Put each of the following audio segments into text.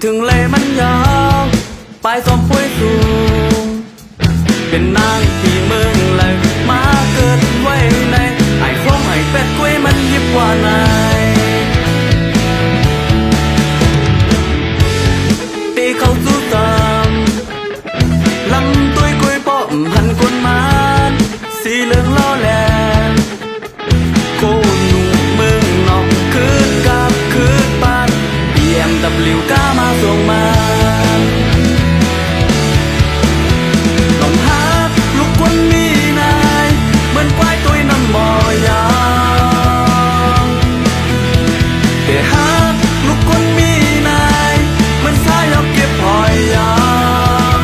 ถึงเลยมันยาวปลายสมป่วยสูงเป็นนางที่เมืองเลยมาเกิดไว้ในไอ้ฟ้องไอ้เป็ดกล้วยมันยิบกว่านายตีเข้าสู่ตามลำตุ้ยกล้วยป้อมหันกวนมันสีเหลืองล้อแหลมโคหนุ่มเมืองนอกคืนกับคืนปานBMW ก้ามาส่งมาต้องหาลูกคนมีนายเหมือนควายตัวน้ำบ่อยางแต่หาลูกคนมีนายเหมือนสายเอาเก็บหอยยาง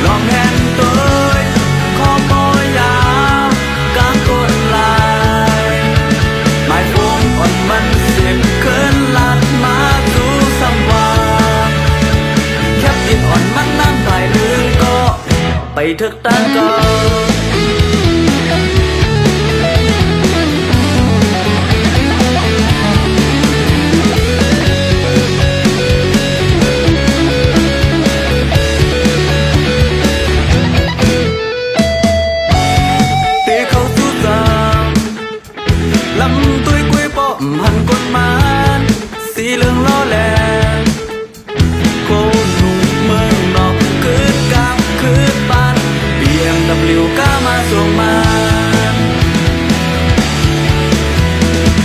ลองแหนตัวคอปอยาวกลางก้นลายไม้พวงอ่อนมันเสียบเกินลัดมาสู่สัมวาแคบดินอ่อนมันนั่งตายลืมก็ไปเถิกตาก็ตีเข้าสู่ตามลำตุ้ยกล้วยป้อมหันกดมันสีเหลืองล้อแหลมโคหนุ่มเมืองนอกคืดกามคืดปานBMW ก้ามาส่งมา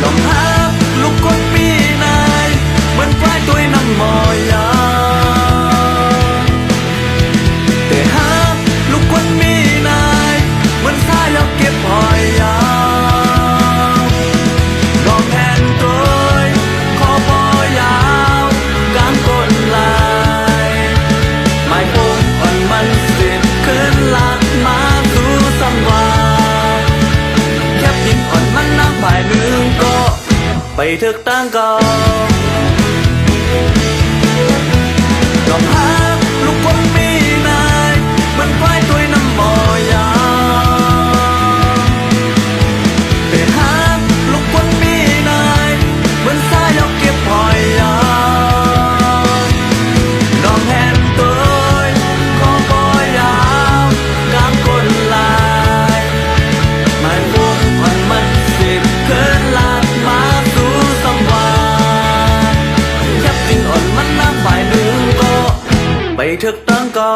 ลองหาลูกคนปีนายเหมือนควายตัวน้ำมอยางแต่หาลูกคนมีนายเหมือนสายเอาเก็บหอยยางลองแทนตัวคอปอยาวกลางก้นลายไม้พงอ่อนมันเสียบขึ้นลัดมาสู่สัมวาแคบดินอ่อนมันนั่งบ่ายลืมก็ไปเถิกตั้งเก่าลองหาลูกคนมีนายเหมือนควายตัวน้ำมอยางแต่หาลูกคนมีนายเหมือนสายเอาเก็บหอยยางลองแหนตัวคอปอยาวกลางก้นลายไม้พวงอ่อนมันสิบเกินลัดมาสู่สัมวาแคบดินอ่อนมันน้ำบ่ายลืมก็ไปเถิกตั้งเก่า